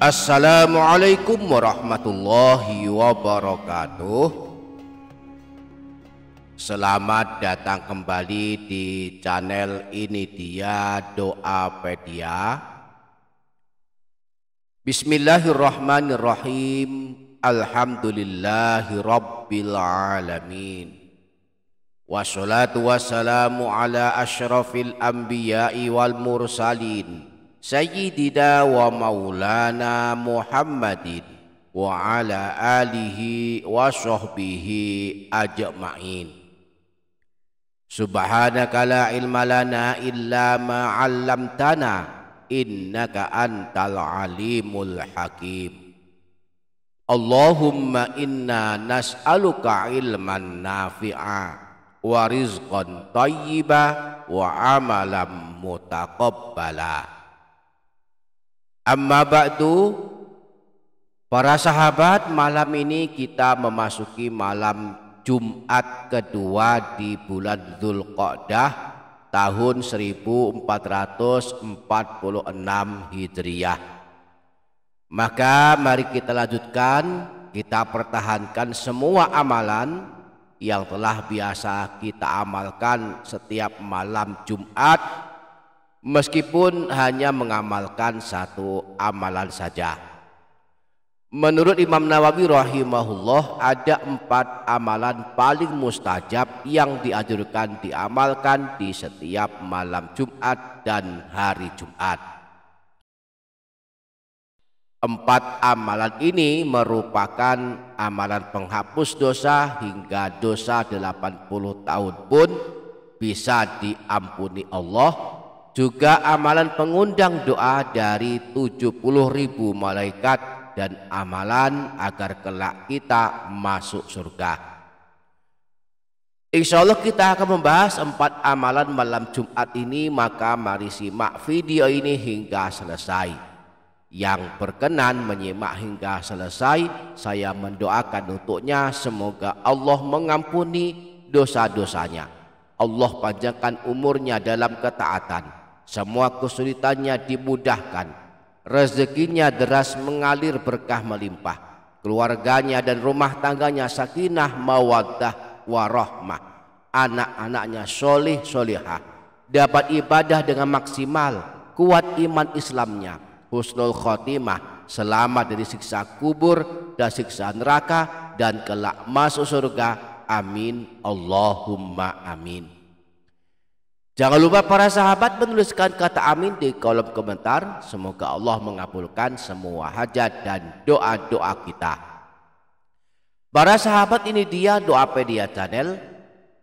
Assalamualaikum warahmatullahi wabarakatuh. Selamat datang kembali di channel ini dia Doapedia. Bismillahirrahmanirrahim. Alhamdulillahi rabbil alamin. Wassalatu wassalamu ala asyrafil anbiya'i wal mursalin Sayyidina wa maulana Muhammadin wa ala alihi wa sahbihi ajma'in. Subhanaka la ilma lana illa ma 'allamtana innaka antal alimul hakim. Allahumma inna nas'aluka ilman nafi'a wa rizqan thayyiba wa amalan mutaqabbala. Amma ba'du, para sahabat, malam ini kita memasuki malam Jumat kedua di bulan Dzulqa'dah tahun 1446 Hijriah. Maka mari kita lanjutkan, kita pertahankan semua amalan yang telah biasa kita amalkan setiap malam Jumat, meskipun hanya mengamalkan satu amalan saja. Menurut Imam Nawawi rahimahullah, ada 4 amalan paling mustajab yang dianjurkan diamalkan di setiap malam Jumat dan hari Jumat. 4 amalan ini merupakan amalan penghapus dosa hingga dosa 80 tahun pun bisa diampuni Allah. Juga amalan pengundang doa dari 70.000 malaikat dan amalan agar kelak kita masuk surga. Insya Allah kita akan membahas 4 amalan malam Jumat ini, maka mari simak video ini hingga selesai. Yang berkenan menyimak hingga selesai, saya mendoakan untuknya semoga Allah mengampuni dosa-dosanya, Allah panjangkan umurnya dalam ketaatan, semua kesulitannya dimudahkan, rezekinya deras mengalir berkah melimpah, keluarganya dan rumah tangganya sakinah mawaddah warahmah, anak-anaknya solih solihah, dapat ibadah dengan maksimal, kuat iman Islamnya, husnul khotimah, selamat dari siksa kubur dan siksa neraka, dan kelak masuk surga. Amin Allahumma amin. Jangan lupa para sahabat menuliskan kata amin di kolom komentar. Semoga Allah mengabulkan semua hajat dan doa-doa kita. Para sahabat, ini dia Doapedia channel.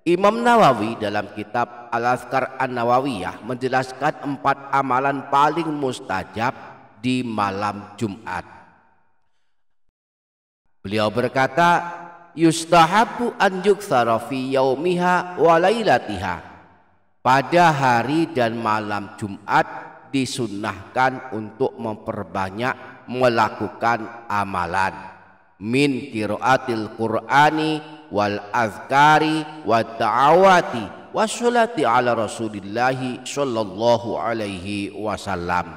Imam Nawawi dalam kitab Al-Azkar An-Nawawiyah menjelaskan 4 amalan paling mustajab di malam Jumat. Beliau berkata, yustahabu an yuktsara fi yaumiha wa lailatiha. Pada hari dan malam Jumat disunnahkan untuk memperbanyak melakukan amalan min qiraatil Qur'ani wal azkari wa ta'awati wa sholati ala Rasulillahi sallallahu alaihi wasallam,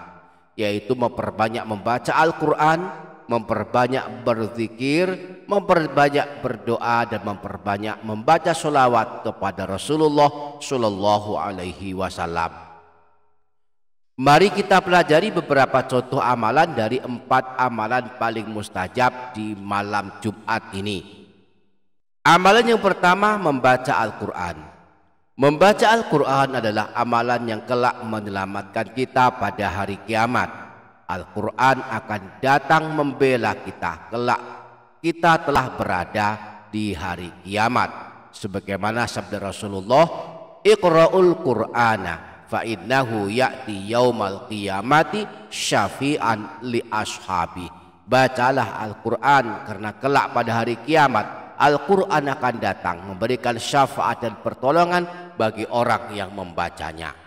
yaitu memperbanyak membaca Al-Quran, memperbanyak berzikir, memperbanyak berdoa, dan memperbanyak membaca sholawat kepada Rasulullah Shallallahu Alaihi Wasallam. Mari kita pelajari beberapa contoh amalan dari 4 amalan paling mustajab di malam Jumat ini. Amalan yang pertama, membaca Al-Quran. Membaca Al-Quran adalah amalan yang kelak menyelamatkan kita pada hari kiamat. Al-Quran akan datang membela kita kelak kita telah berada di hari kiamat, sebagaimana sabda Rasulullah, Iqra'ul Qur'ana fa innahu ya'ti yaumal qiyamati syafi'an li ashabi. Bacalah Al-Quran karena kelak pada hari kiamat Al-Quran akan datang memberikan syafaat dan pertolongan bagi orang yang membacanya.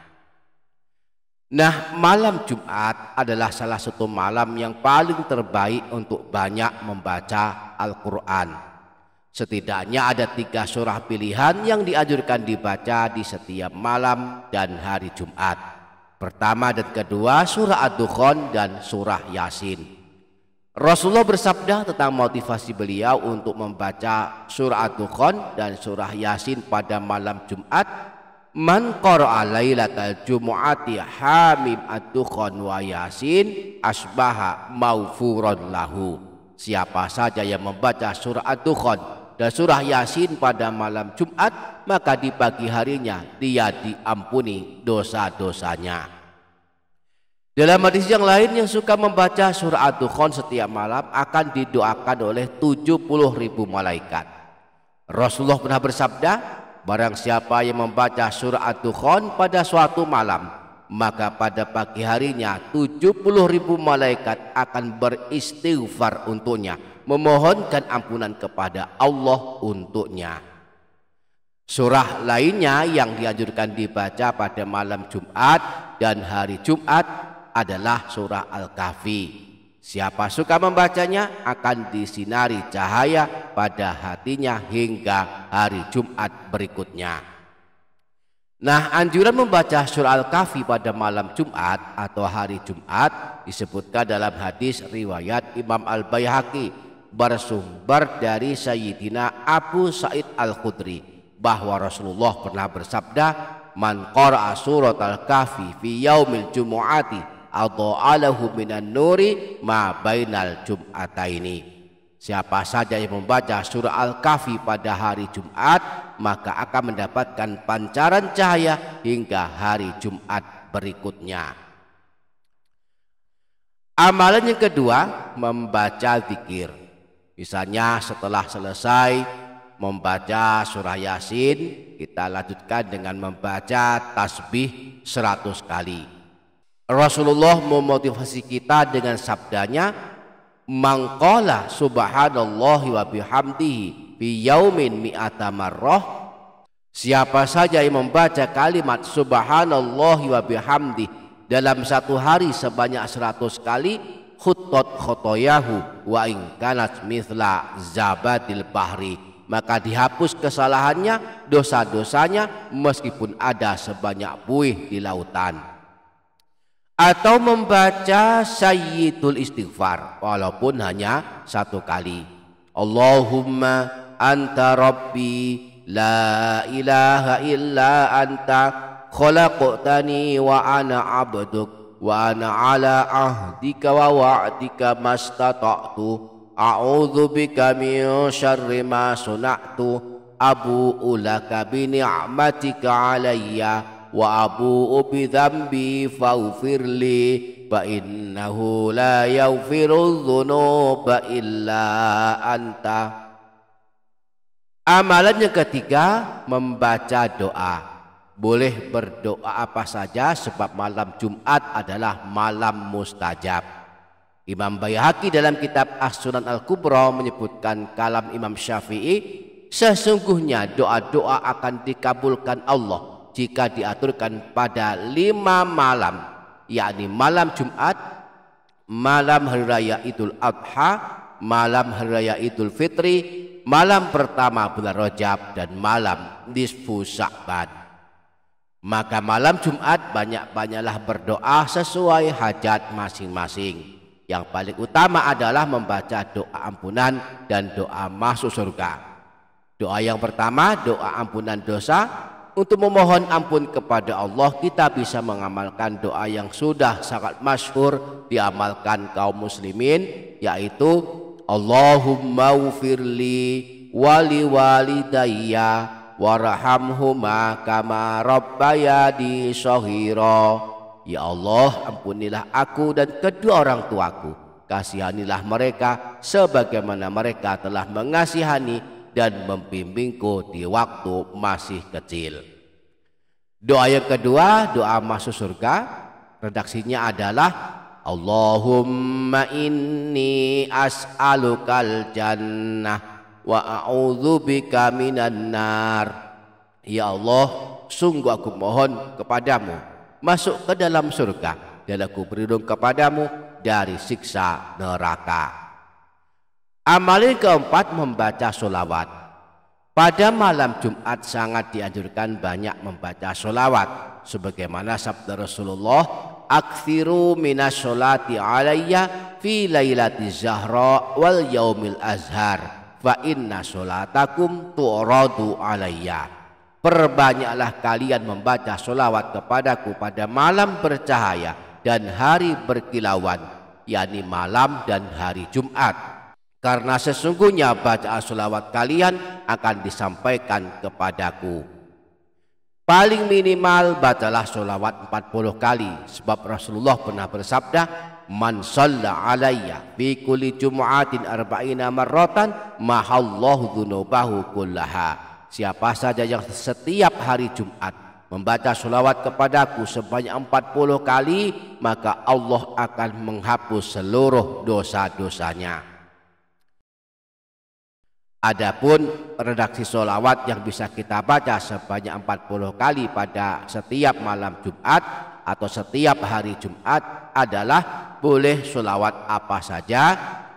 Nah, malam Jumat adalah salah satu malam yang paling terbaik untuk banyak membaca Al-Quran. Setidaknya ada 3 surah pilihan yang dianjurkan dibaca di setiap malam dan hari Jumat. Pertama dan kedua surah Ad-Dukhan dan surah Yasin. Rasulullah bersabda tentang motivasi beliau untuk membaca surah Ad-Dukhan dan surah Yasin pada malam Jumat. Man qara'a lailatal jumu'ati hamim Ad-Dukhan wa Yasin asbaha maufuran lahu. Siapa saja yang membaca surah Ad-Dukhan dan surah Yasin pada malam Jumat, maka di pagi harinya dia diampuni dosa-dosanya. Dalam hadis yang lain, yang suka membaca surah Ad-Dukhan setiap malam akan didoakan oleh 70.000 malaikat. Rasulullah pernah bersabda, barang siapa yang membaca surah Ad-Dukhan pada suatu malam, maka pada pagi harinya 70.000 malaikat akan beristighfar untuknya, memohonkan ampunan kepada Allah untuknya. Surah lainnya yang dianjurkan dibaca pada malam Jumat dan hari Jumat adalah surah Al-Kahfi. Siapa suka membacanya akan disinari cahaya pada hatinya hingga hari Jumat berikutnya. Nah, anjuran membaca surah Al-Kahfi pada malam Jumat atau hari Jumat disebutkan dalam hadis riwayat Imam Al-Baihaqi bersumber dari Sayyidina Abu Sa'id Al-Khudri bahwa Rasulullah pernah bersabda, man qara'a surat Al-Kahfi fi yaumil jumu'ati adha'alahu minan nuri ma bainal jum'ataini. Siapa saja yang membaca surah Al-Kahfi pada hari Jumat, maka akan mendapatkan pancaran cahaya hingga hari Jumat berikutnya. Amalan yang kedua, membaca zikir. Misalnya setelah selesai membaca surah Yasin, kita lanjutkan dengan membaca tasbih 100 kali. Rasulullah memotivasi kita dengan sabdanya, man qala subhanallahi wa bihamdihi fi yaumin mi'ata marrah. Siapa saja yang membaca kalimat subhanallahi wa bihamdihi dalam satu hari sebanyak 100 kali, khuttat khotoyahu wa in kanat mithla zabadil bahri, maka dihapus kesalahannya, dosa-dosanya meskipun ada sebanyak buih di lautan. Atau membaca sayyidul istighfar walaupun hanya 1 kali. Allahumma anta rabbi la ilaha illa anta khalaqtani wa ana abduk wa ana ala ahdika wa wa'dika mastata'tu a'udzu bika min syarri ma suna'tu abu'u laka bi ni'matika alayya wa abu'u bi dzambi faghfirli fa innahu la yaghfiru dzunuba illa anta. Amalan yang ketiga, membaca doa. Boleh berdoa apa saja sebab malam Jumat adalah malam mustajab. Imam Baihaqi dalam kitab As-Sunan Al-Kubra menyebutkan kalam Imam Syafi'i, sesungguhnya doa-doa akan dikabulkan Allah jika diaturkan pada 5 malam, yakni malam Jumat, malam Hari Raya Idul Adha, malam Hari Raya Idul Fitri, malam pertama bulan Rajab, dan malam nisfu Sya'ban. Maka malam Jumat banyak-banyaklah berdoa sesuai hajat masing-masing. Yang paling utama adalah membaca doa ampunan dan doa masuk surga. Doa yang pertama, doa ampunan dosa. Untuk memohon ampun kepada Allah, kita bisa mengamalkan doa yang sudah sangat masyhur diamalkan kaum muslimin, yaitu Allahumma ufirli wali walidayya warhamhuma kama rabbayani shaghira. Ya Allah, ampunilah aku dan kedua orang tuaku, kasihanilah mereka sebagaimana mereka telah mengasihani dan membimbingku di waktu masih kecil. Doa yang kedua, doa masuk surga, redaksinya adalah Allahumma inni as'alukal jannah wa a'udzubika minan nar. Ya Allah, sungguh aku mohon kepadamu masuk ke dalam surga dan aku berlindung kepadamu dari siksa neraka. Amalan keempat, membaca sholawat. Pada malam Jumat sangat dianjurkan banyak membaca sholawat, sebagaimana sabda Rasulullah, aksiru minas sholati alayya fi lailati zahra wal yaumil azhar fa inna sholatakum tu'radu alayya. Perbanyaklah kalian membaca sholawat kepadaku pada malam bercahaya dan hari berkilauan, yakni malam dan hari Jumat. Karena sesungguhnya bacaan sholawat kalian akan disampaikan kepadaku. Paling minimal bacalah sholawat 40 kali. Sebab Rasulullah pernah bersabda, man shalla alayya fi kulli jumu'atin arba'ina marratan mahallahu dzunubahu kullaha. Siapa saja yang setiap hari Jumat membaca sholawat kepadaku sebanyak 40 kali, maka Allah akan menghapus seluruh dosa-dosanya. Adapun redaksi sholawat yang bisa kita baca sebanyak 40 kali pada setiap malam Jumat atau setiap hari Jumat adalah boleh sholawat apa saja.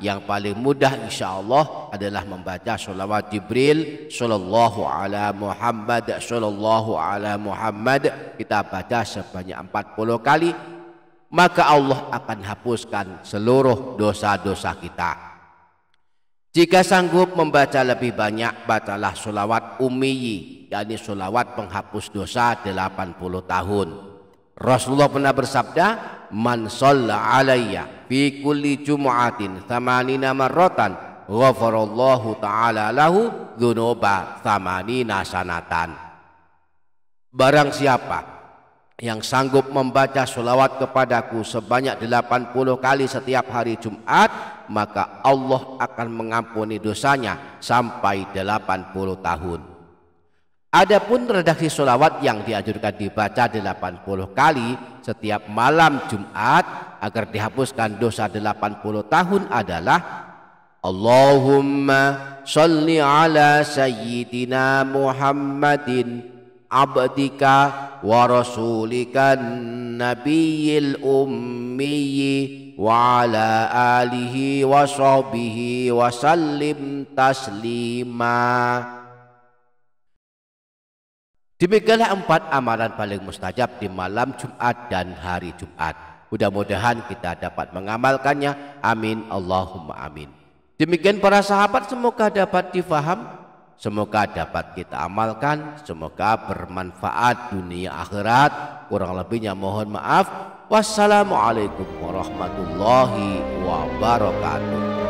Yang paling mudah insya Allah adalah membaca sholawat Jibril sallallahu ala Muhammad sallallahu ala Muhammad. Kita baca sebanyak 40 kali, maka Allah akan hapuskan seluruh dosa-dosa kita. Jika sanggup membaca lebih banyak, bacalah sholawat ummiyi, yakni sholawat penghapus dosa 80 tahun. Rasulullah pernah bersabda, man shalla alayya fi kulli jumu'atin thamanina marratan ghafarallahu ta'ala lahu dzunuba thamanina sanatan. Barang siapa yang sanggup membaca sholawat kepadaku sebanyak 80 kali setiap hari Jumat, maka Allah akan mengampuni dosanya sampai 80 tahun. Adapun redaksi sholawat yang dianjurkan dibaca 80 kali setiap malam Jumat agar dihapuskan dosa 80 tahun adalah Allahumma sholli ala sayyidina Muhammadin abdika wa rasulika nabiyil ummiyi wa ala alihi wa sahbihi wa sallim taslima. Demikianlah 4 amalan paling mustajab di malam Jumat dan hari Jumat. Mudah-mudahan kita dapat mengamalkannya. Amin Allahumma amin. Demikian para sahabat, semoga dapat difaham, semoga dapat kita amalkan, semoga bermanfaat dunia akhirat. Kurang lebihnya mohon maaf. Wassalamualaikum warahmatullahi wabarakatuh.